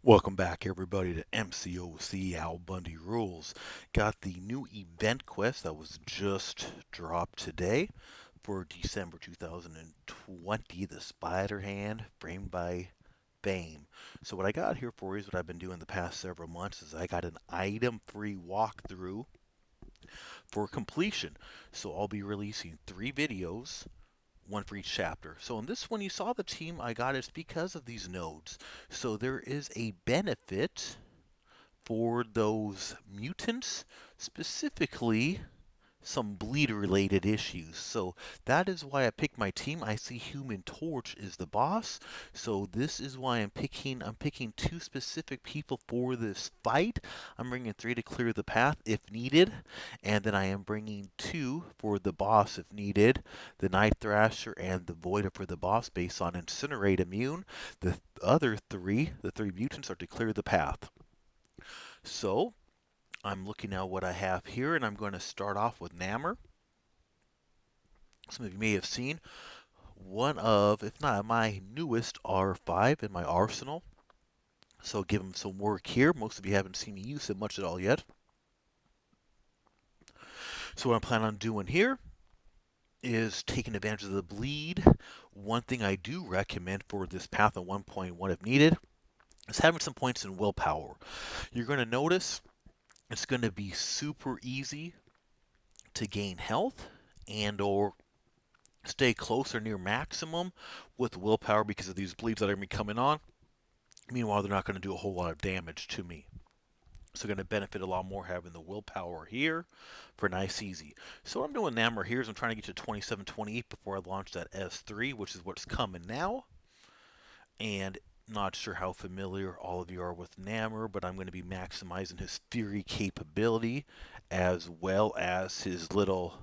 Welcome back, everybody, to MCOC Al Bundy Rules. Got the new event quest that was just dropped today for December 2020, the Spider Hand, framed by Fame. So what I got here for you is what I've been doing the past several months is I got an item-free walkthrough for completion. So I'll be releasing 3 videos, one for each chapter. So in this one, you saw the team I got is because of these nodes. So there is a benefit for those mutants, specifically some bleed related issues. So that is why I picked my team. I see Human Torch is the boss. So this is why I'm picking 2 specific people for this fight. I'm bringing 3 to clear the path if needed, and then I am bringing 2 for the boss if needed. The Night Thrasher and the Voida for the boss based on Incinerate Immune. The other 3, the 3 mutants are to clear the path. So I'm looking at what I have here, and I'm going to start off with Nammer. Some of you may have seen one of, if not my newest R5 in my arsenal. So give him some work here. Most of you haven't seen me use it much at all yet. So what I'm planning on doing here is taking advantage of the bleed. One thing I do recommend for this path on 1.1 if needed is having some points in willpower. You're going to notice it's going to be super easy to gain health and or stay close or near maximum with willpower because of these bleeds that are going to be coming on. Meanwhile, they're not going to do a whole lot of damage to me. So going to benefit a lot more having the willpower here for nice easy. So what I'm doing Namor here is I'm trying to get to 27, 28 before I launch that S3, which is what's coming now. And not sure how familiar all of you are with Namor, but I'm going to be maximizing his Fury capability as well as his little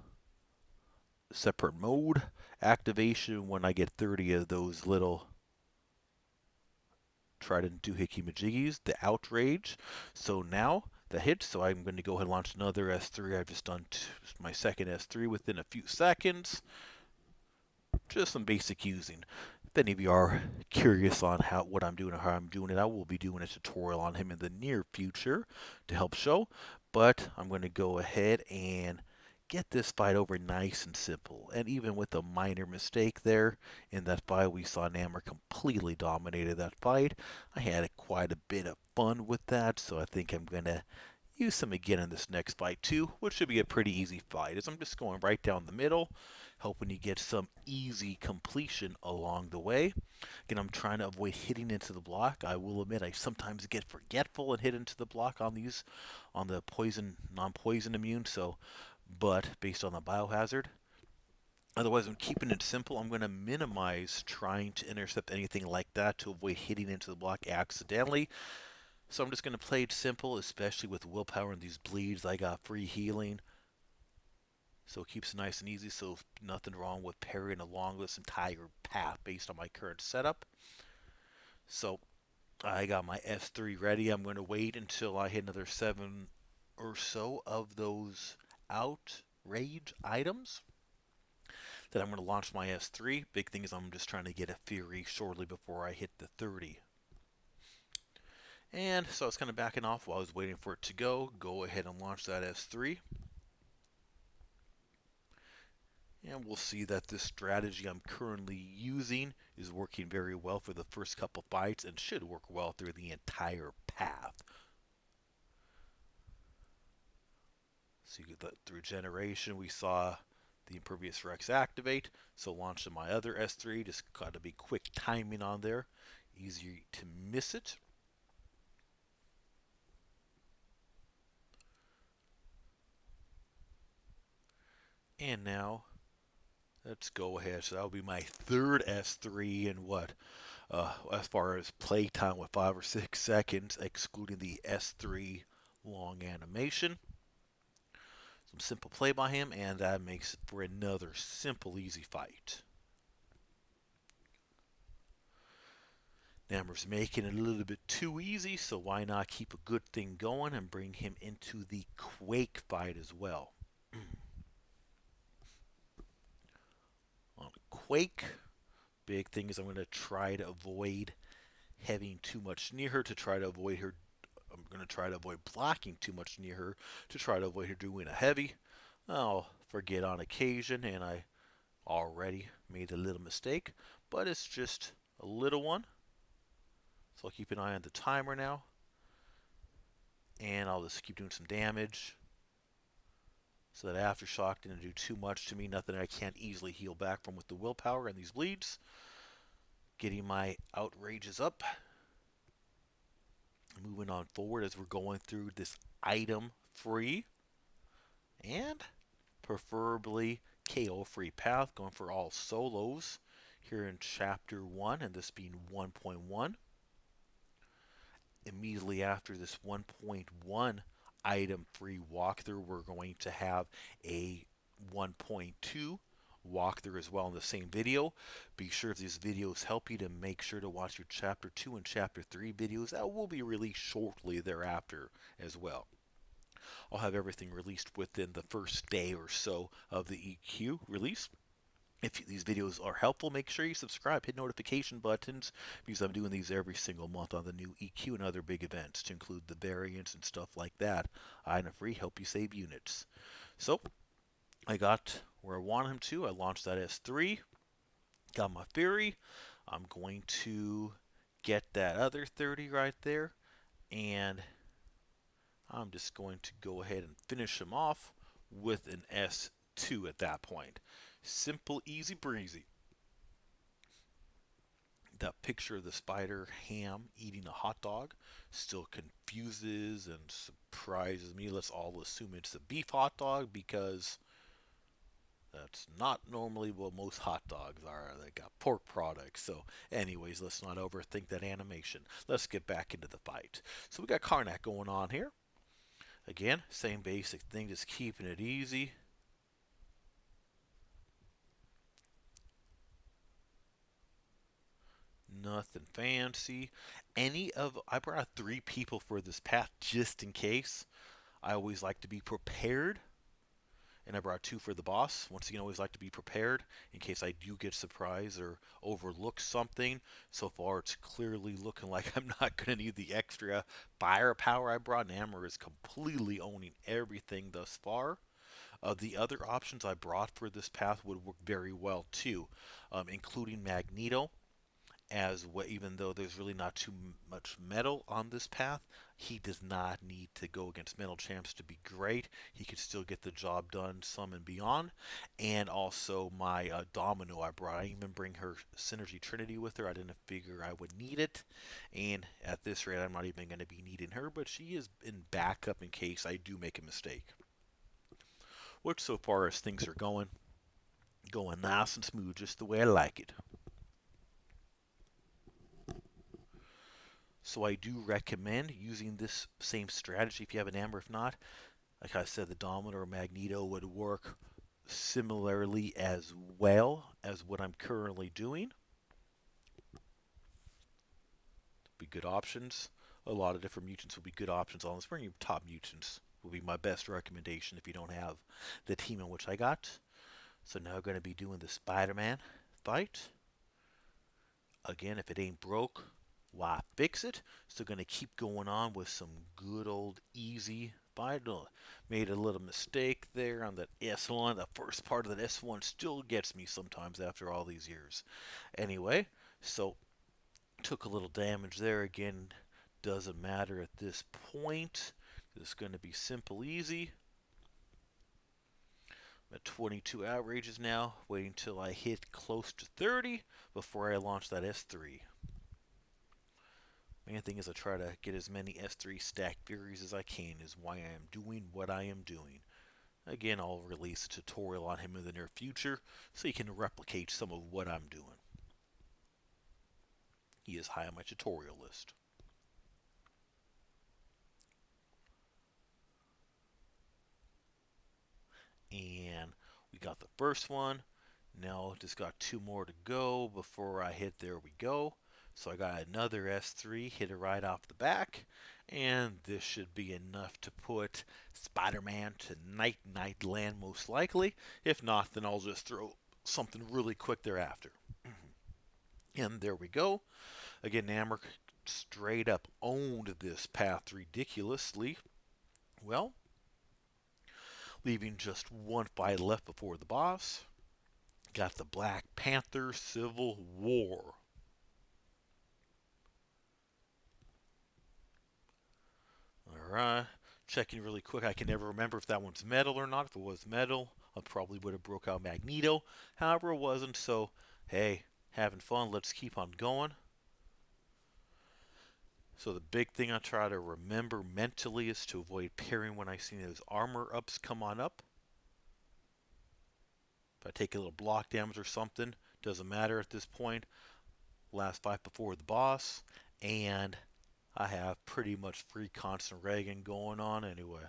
separate mode activation when I get 30 of those little Trident doohickey majiggies, the outrage. So now the hits, so I'm going to go ahead and launch another S3. I've just done my second S3 within a few seconds. Just some basic using. If any of you are curious on what I'm doing or how I'm doing it, I will be doing a tutorial on him in the near future to help show. But I'm going to go ahead and get this fight over nice and simple. And even with a minor mistake there in that fight, we saw Namor completely dominated that fight. I had quite a bit of fun with that, so I think I'm going to use some again in this next fight too, which should be a pretty easy fight, as I'm just going right down the middle, hoping you get some easy completion along the way. Again, I'm trying to avoid hitting into the block. I will admit I sometimes get forgetful and hit into the block on the poison, non-poison immune, so, but based on the biohazard. Otherwise, I'm keeping it simple. I'm going to minimize trying to intercept anything like that to avoid hitting into the block accidentally. So I'm just going to play it simple, especially with willpower and these bleeds. I got free healing, so it keeps it nice and easy. So nothing wrong with parrying along this entire path based on my current setup. So I got my S3 ready. I'm going to wait until I hit another 7 or so of those outrage items. Then I'm going to launch my S3. Big thing is I'm just trying to get a Fury shortly before I hit the 30. And so I was kind of backing off while I was waiting for it to go. Go ahead and launch that S3. And we'll see that this strategy I'm currently using is working very well for the first couple fights and should work well through the entire path. So you get that through generation, we saw the Impervious Rex activate. So launching my other S3, just got to be quick timing on there. Easier to miss it. And now let's go ahead. So that'll be my third S3 in what? As far as play time with 5 or 6 seconds, excluding the S3 long animation. Some simple play by him, and that makes it for another simple, easy fight. Namor's making it a little bit too easy, so why not keep a good thing going and bring him into the Quake fight as well. On Quake, big thing is I'm going to try to avoid having too much near her to try to avoid her. I'm going to try to avoid blocking too much near her to try to avoid her doing a heavy. I'll forget on occasion, and I already made a little mistake, but it's just a little one. So I'll keep an eye on the timer now, and I'll just keep doing some damage. So that aftershock didn't do too much to me, nothing I can't easily heal back from with the willpower and these bleeds. Getting my outrages up. Moving on forward as we're going through this item free and preferably KO free path, going for all solos here in chapter 1, and this being 1.1. Immediately after this 1.1 item free walkthrough, we're going to have a 1.2 walkthrough as well in the same video. Be sure if these videos help you to make sure to watch your chapter 2 and chapter 3 videos that will be released shortly thereafter as well. I'll have everything released within the first day or so of the EQ release. If these videos are helpful, make sure you subscribe, hit notification buttons, because I'm doing these every single month on the new EQ and other big events, to include the variants and stuff like that. Item free, help you save units. So, I got where I want him to. I launched that S3, got my Fury. I'm going to get that other 30 right there, and I'm just going to go ahead and finish him off with an S2 at that point. Simple, easy breezy. That picture of the spider ham eating a hot dog still confuses and surprises me. Let's all assume it's a beef hot dog because that's not normally what most hot dogs are. They got pork products. So, anyways, let's not overthink that animation. Let's get back into the fight. So, we got Karnak going on here. Again, same basic thing, just keeping it easy. Nothing fancy. I brought 3 people for this path just in case. I always like to be prepared. And I brought 2 for the boss. Once again, I always like to be prepared in case I do get surprised or overlook something. So far, it's clearly looking like I'm not going to need the extra firepower I brought. Namor is completely owning everything thus far. The other options I brought for this path would work very well too, including Magneto, as what, even though there's really not too much metal on this path, he does not need to go against metal champs to be great. He can still get the job done some and beyond. And also my Domino I brought. I didn't even bring her Synergy Trinity with her. I didn't figure I would need it. And at this rate, I'm not even going to be needing her, but she is in backup in case I do make a mistake. Which so far as things are going nice and smooth, just the way I like it. So I do recommend using this same strategy if you have an Amber. If not, like I said, the Dominator or Magneto would work similarly as well as what I'm currently doing. Be good options. A lot of different mutants will be good options on this. Bring your top mutants will be my best recommendation if you don't have the team in which I got. So now I'm going to be doing the Spider-Man fight. Again, if it ain't broke, why fix it? So going to keep going on with some good old easy fight. Made a little mistake there on that S1. The first part of that S1 still gets me sometimes after all these years. Anyway, so took a little damage there. Again, doesn't matter at this point. It's going to be simple, easy. I'm at 22 outrages now, waiting till I hit close to 30 before I launch that S3. Main thing is I try to get as many S3 stacked Furies as I can, is why I am doing what I am doing. Again, I'll release a tutorial on him in the near future, so you can replicate some of what I'm doing. He is high on my tutorial list. And we got the first one. Now just got 2 more to go before I hit there we go. So I got another S3, hit it right off the back. And this should be enough to put Spider-Man to night land most likely. If not, then I'll just throw something really quick thereafter. And there we go. Again, Namor straight up owned this path ridiculously. Well, leaving just one fight left before the boss, got the Black Panther Civil War. Alright, checking really quick. I can never remember if that one's metal or not. If it was metal, I probably would have broke out Magneto. However, it wasn't, so hey, having fun. Let's keep on going. So the big thing I try to remember mentally is to avoid parrying when I see those armor ups come on up. If I take a little block damage or something, doesn't matter at this point. Last fight before the boss, and I have pretty much free constant Reagan going on anyway.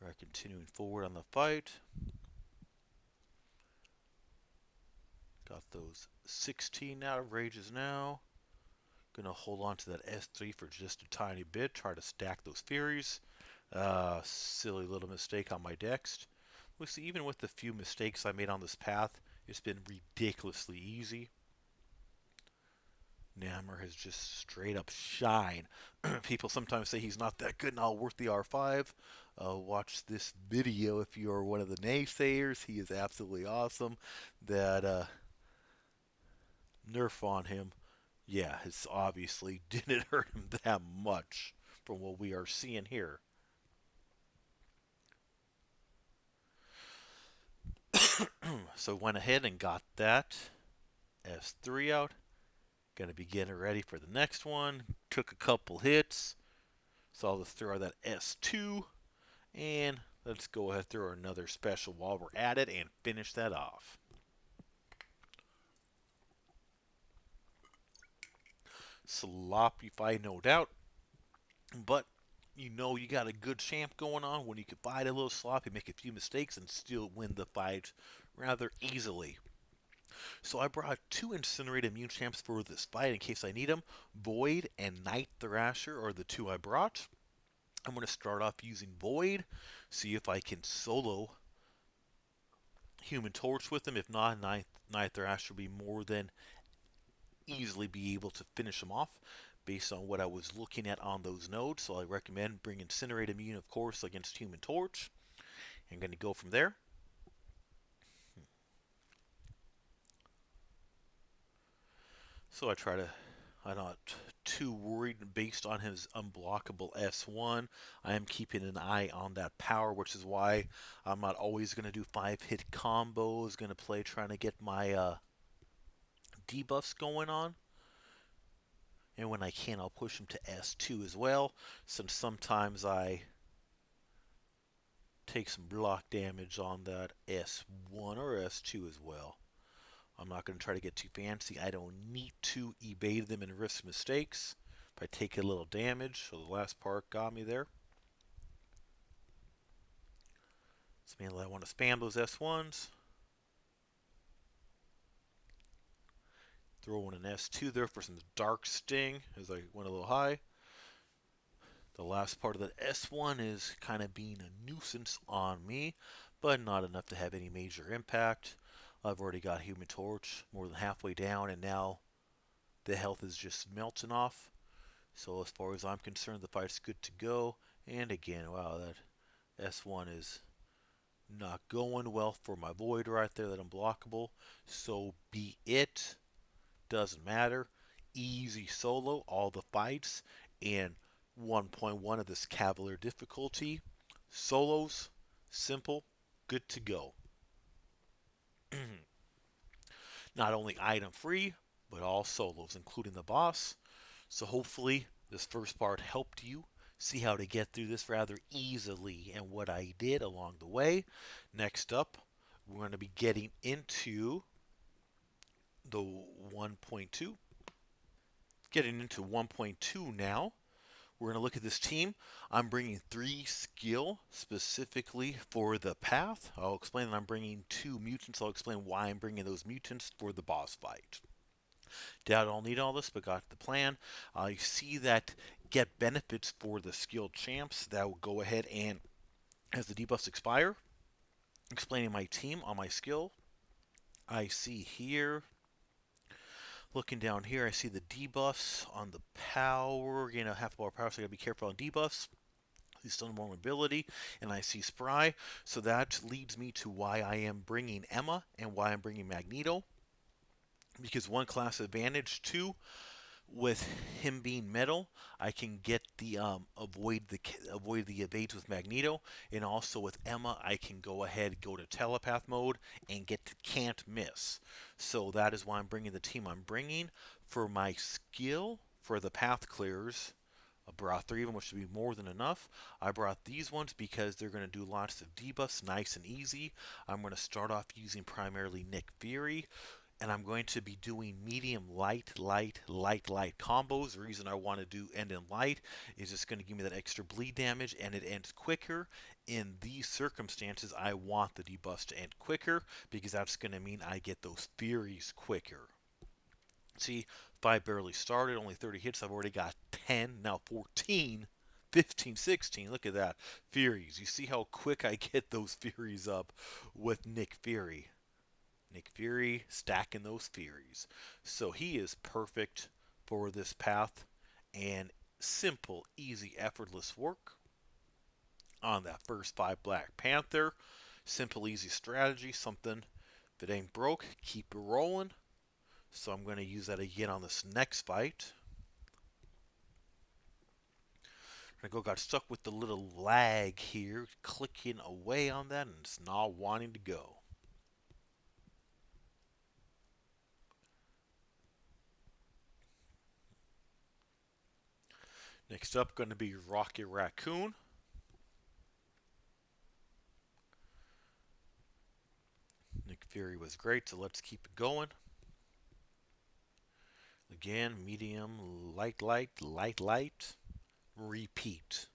Alright, continuing forward on the fight. Got those 16 out of rages now. Gonna hold on to that S3 for just a tiny bit. Try to stack those Furies. Silly little mistake on my Dex. We see, even with the few mistakes I made on this path, it's been ridiculously easy. Namor has just straight up shine. People sometimes say he's not that good, not worth the R5. Watch this video if you are one of the naysayers. He is absolutely awesome. That nerf on him, yeah, it's obviously didn't hurt him that much from what we are seeing here. So went ahead and got that S3 out. Gonna be getting ready for the next one. Took a couple hits. So let's throw that S2. And let's go ahead and throw another special while we're at it and finish that off. Sloppy fight, no doubt. But you know you got a good champ going on when you can fight a little sloppy, make a few mistakes, and still win the fight rather easily. So I brought two Incinerate Immune champs for this fight in case I need them. Void and Night Thrasher are the two I brought. I'm going to start off using Void, see if I can solo Human Torch with them. If not, Night Thrasher will be more than easily be able to finish them off based on what I was looking at on those nodes. So I recommend bring Incinerate Immune, of course, against Human Torch. I'm going to go from there. So I'm not too worried based on his unblockable S1. I am keeping an eye on that power, which is why I'm not always going to do 5-hit combos. Going to play trying to get my debuffs going on. And when I can, I'll push him to S2 as well, since sometimes I take some block damage on that S1 or S2 as well. I'm not going to try to get too fancy. I don't need to evade them and risk mistakes. If I take a little damage, so the last part got me there. So mainly I want to spam those S1s. Throw in an S2 there for some Dark Sting as I went a little high. The last part of that S1 is kind of being a nuisance on me, but not enough to have any major impact. I've already got Human Torch more than halfway down, and now the health is just melting off. So as far as I'm concerned, the fight's good to go. And again, wow, that S1 is not going well for my Void right there, that unblockable. So be it. Doesn't matter. Easy solo, all the fights, and 1.1 of this Cavalier difficulty. Solos, simple, good to go. Not only item free, but all solos, including the boss. So hopefully this first part helped you see how to get through this rather easily and what I did along the way. Next up, we're going to be getting into the 1.2. Getting into 1.2 now. We're going to look at this team. I'm bringing 3 skill specifically for the path. I'll explain that I'm bringing 2 mutants. I'll explain why I'm bringing those mutants for the boss fight. Doubt I'll need all this, but got the plan. You see that get benefits for the skilled champs. That will go ahead and, as the debuffs expire, explaining my team on my skill. I see here, looking down here, I see the debuffs on the power, half bar power, so I gotta be careful on debuffs. He's still more mobility, and I see Spry, so that leads me to why I am bringing Emma and why I'm bringing Magneto, because one class advantage, two, with him being metal, I can get the avoid the evades with Magneto, and also with Emma, I can go ahead go to telepath mode and get to can't miss. So that is why I'm bringing the team I'm bringing for my skill for the path clears. I brought three of them, which should be more than enough. I brought these ones because they're going to do lots of debuffs, nice and easy. I'm going to start off using primarily Nick Fury, and I'm going to be doing medium, light, light, light, light combos. The reason I want to do end in light is it's going to give me that extra bleed damage, and it ends quicker. In these circumstances, I want the debuffs to end quicker because that's going to mean I get those Furies quicker. See, if I barely started, only 30 hits, I've already got 10, now 14, 15, 16. Look at that. Furies. You see how quick I get those Furies up with Nick Fury. Nick Fury stacking those Furies. So he is perfect for this path, and simple, easy, effortless work on that first 5 Black Panther. Simple, easy strategy, something if it ain't broke, keep it rolling. So I'm going to use that again on this next fight. Got stuck with the little lag here, clicking away on that, and it's not wanting to go. Next up, going to be Rocket Raccoon. Nick Fury was great, so let's keep it going. Again, medium, light, light, light, light. Repeat.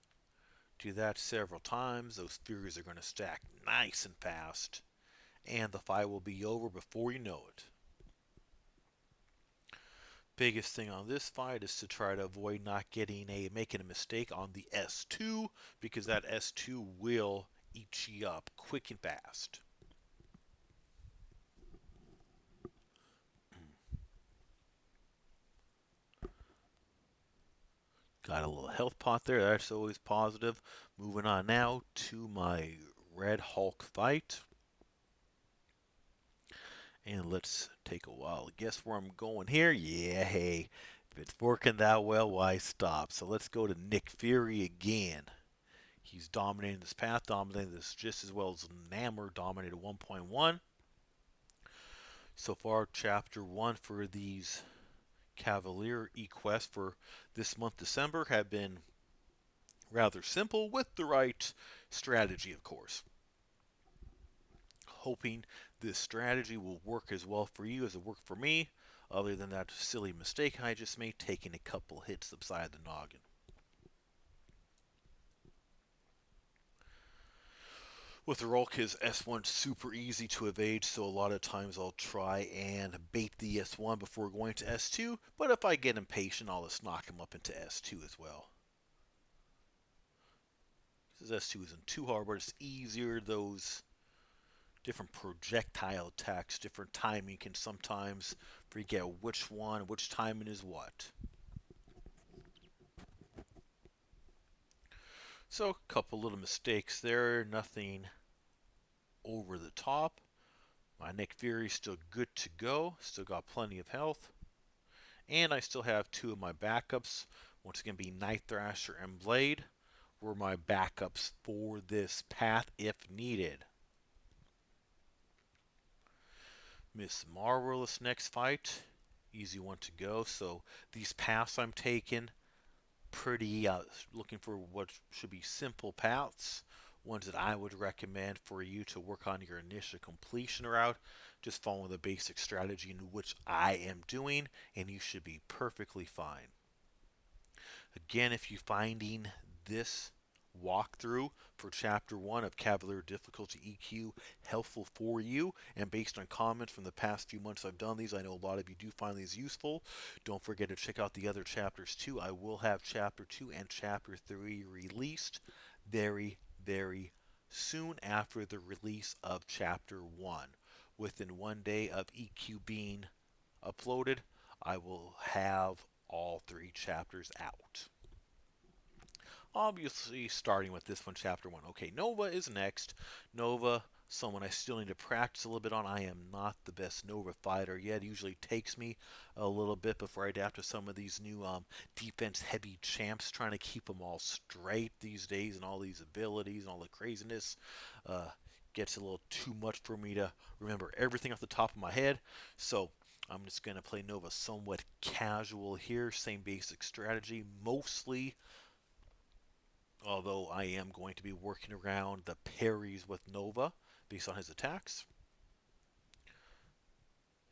Do that several times. Those Furies are going to stack nice and fast, and the fight will be over before you know it. Biggest thing on this fight is to try to avoid making a mistake on the S2, because that S2 will eat you up quick and fast. Got a little health pot there, that's always positive. Moving on now to my Red Hulk fight. And let's take a while to guess where I'm going here. Yeah, hey, if it's working that well, why stop? So let's go to Nick Fury again. He's dominating this path, dominating this just as well as Namor dominated 1.1. So far, Chapter 1 for these Cavalier E-Quests for this month, December, have been rather simple with the right strategy, of course. Hoping this strategy will work as well for you as it worked for me, other than that silly mistake I just made, taking a couple hits upside the noggin. With Rolk, his S1 super easy to evade, so a lot of times I'll try and bait the S1 before going to S2, but if I get impatient, I'll just knock him up into S2 as well. Because S2 isn't too hard, but it's easier. Those different projectile attacks, different timing can sometimes forget which timing is what. So, a couple little mistakes there, nothing over the top. My Nick Fury's still good to go, still got plenty of health. And I still have two of my backups. Once again, be Night Thrasher and Blade were my backups for this path if needed. Miss Marvelous next fight. Easy one to go. So these paths I'm taking, pretty looking for what should be simple paths. Ones that I would recommend for you to work on your initial completion route. Just follow the basic strategy in which I am doing, and you should be perfectly fine. Again, if you're finding this walkthrough for Chapter 1 of Cavalier Difficulty EQ helpful for you, and based on comments from the past few months I've done these, I know a lot of you do find these useful. Don't forget to check out the other chapters too. I will have Chapter 2 and Chapter 3 released very, very soon after the release of Chapter 1. within 1 day of EQ being uploaded, I will have all 3 chapters out. Obviously, starting with this one, chapter 1. Okay, Nova is next. Nova, someone I still need to practice a little bit on. I am not the best Nova fighter yet. It usually takes me a little bit before I adapt to some of these new defense-heavy champs, trying to keep them all straight these days and all these abilities and all the craziness. Gets a little too much for me to remember everything off the top of my head. So I'm just going to play Nova somewhat casual here. Same basic strategy. Mostly, although I am going to be working around the parries with Nova based on his attacks.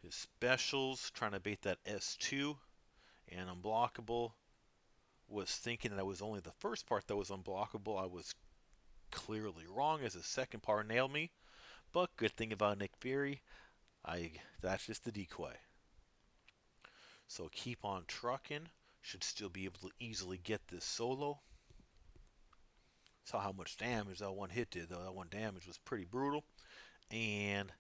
His specials, trying to bait that S2 and unblockable. Was thinking that was only the first part that was unblockable. I was clearly wrong, as the second part nailed me. But good thing about Nick Fury, that's just the decoy. So keep on trucking. Should still be able to easily get this solo. Saw how much damage that one hit did, though. That one damage was pretty brutal. And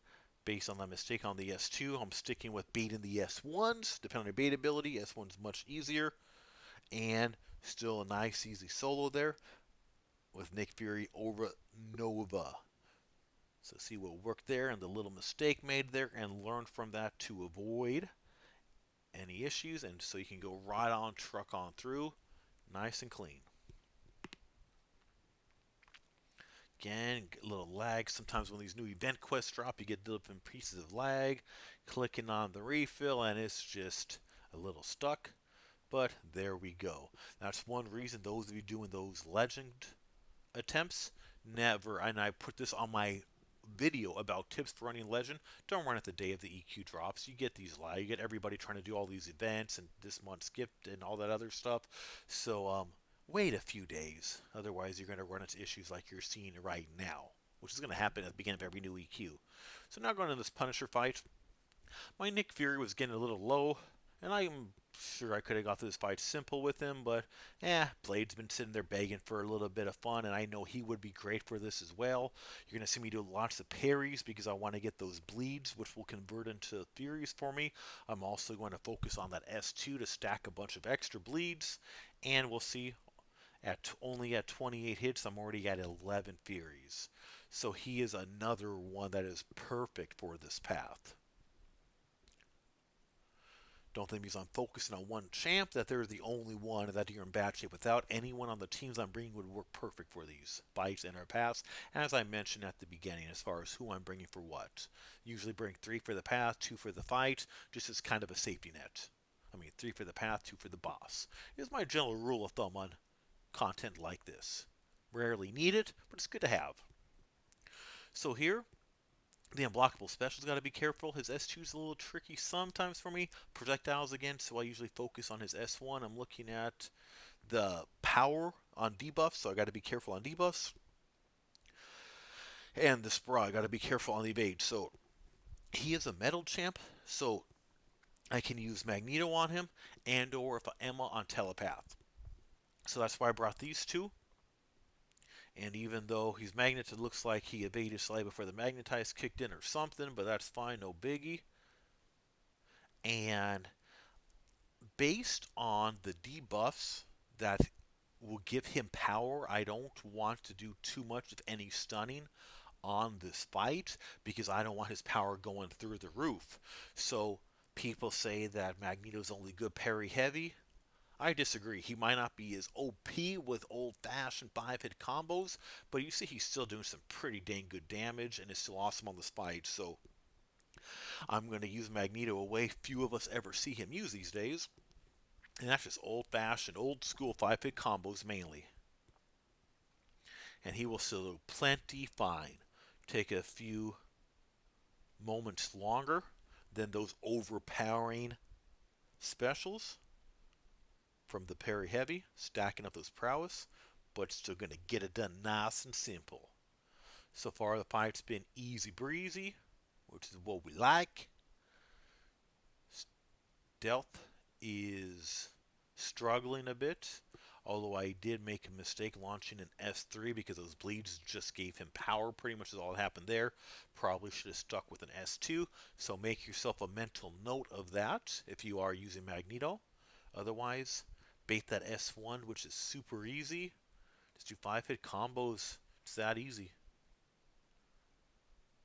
based on that mistake on the S2, I'm sticking with baiting the S1s. Depending on your bait ability, S1's much easier. And still a nice, easy solo there with Nick Fury over Nova. So see what worked there and the little mistake made there, and learn from that to avoid any issues. And so you can go right on, truck on through, nice and clean. Again, a little lag. Sometimes when these new event quests drop, you get different pieces of lag. Clicking on the refill, and it's just a little stuck. But there we go. That's one reason those of you doing those legend attempts, never, and I put this on my video about tips for running legend, don't run it the day of the EQ drops. You get these lag, you get everybody trying to do all these events and this month's gift and all that other stuff. So wait a few days, otherwise you're going to run into issues like you're seeing right now, which is going to happen at the beginning of every new EQ. So now going into this Punisher fight, my Nick Fury was getting a little low, and I'm sure I could have got this fight simple with him, but Blade's been sitting there begging for a little bit of fun, and I know he would be great for this as well. You're going to see me do lots of parries because I want to get those bleeds, which will convert into furies for me. I'm also going to focus on that S2 to stack a bunch of extra bleeds, and we'll see. Only at 28 hits, I'm already at 11 furies. So he is another one that is perfect for this path. Don't think because I'm focusing on one champ that they're the only one that you're in bad shape without. Anyone on the teams I'm bringing would work perfect for these fights in our paths. As I mentioned at the beginning, as far as who I'm bringing for what. Usually bring 3 for the path, 2 for the fight, just as kind of a safety net. 3 for the path, 2 for the boss. Is my general rule of thumb on content like this. Rarely need it, but it's good to have. So here, the unblockable special's got to be careful. His S2's a little tricky sometimes for me. Projectiles again, so I usually focus on his S1. I'm looking at the power on debuffs, so I got to be careful on debuffs. And the Spra, I got to be careful on the evade. So he is a metal champ, so I can use Magneto on him, and or if Emma on telepath. So that's why I brought these two. And even though he's magnet, it looks like he evaded slightly before the magnetize kicked in or something, but that's fine, no biggie. And based on the debuffs that will give him power, I don't want to do too much, if any, stunning on this fight because I don't want his power going through the roof. So people say that Magneto's only good parry heavy. I disagree. He might not be as OP with old-fashioned 5-hit combos, but you see he's still doing some pretty dang good damage and is still awesome on this fight. So I'm going to use Magneto a way few of us ever see him use these days. And that's just old-fashioned, old-school 5-hit combos mainly. And he will still do plenty fine. Take a few moments longer than those overpowering specials from the parry heavy, stacking up those prowess, but still going to get it done nice and simple. So far, the fight's been easy breezy, which is what we like. Stealth is struggling a bit. Although I did make a mistake launching an S3 because those bleeds just gave him power. Pretty much is all that happened there. Probably should have stuck with an S2. So make yourself a mental note of that if you are using Magneto. Otherwise, bait that S1, which is super easy. Just do 5-hit combos. It's that easy.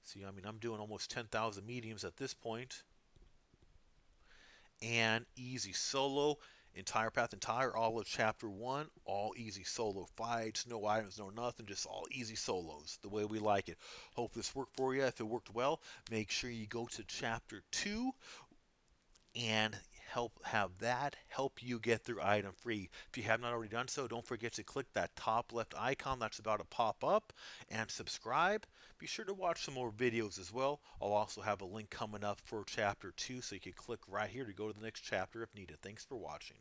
See, I mean, I'm doing almost 10,000 mediums at this point. And easy solo. Entire path, entire, all of chapter 1, all easy solo fights, no items, no nothing, just all easy solos, the way we like it. Hope this worked for you. If it worked well, make sure you go to chapter 2 and have that help you get through item free. If you have not already done so, don't forget to click that top left icon that's about to pop up and subscribe. Be sure to watch some more videos as well. I'll also have a link coming up for chapter 2, so you can click right here to go to the next chapter if needed. Thanks for watching.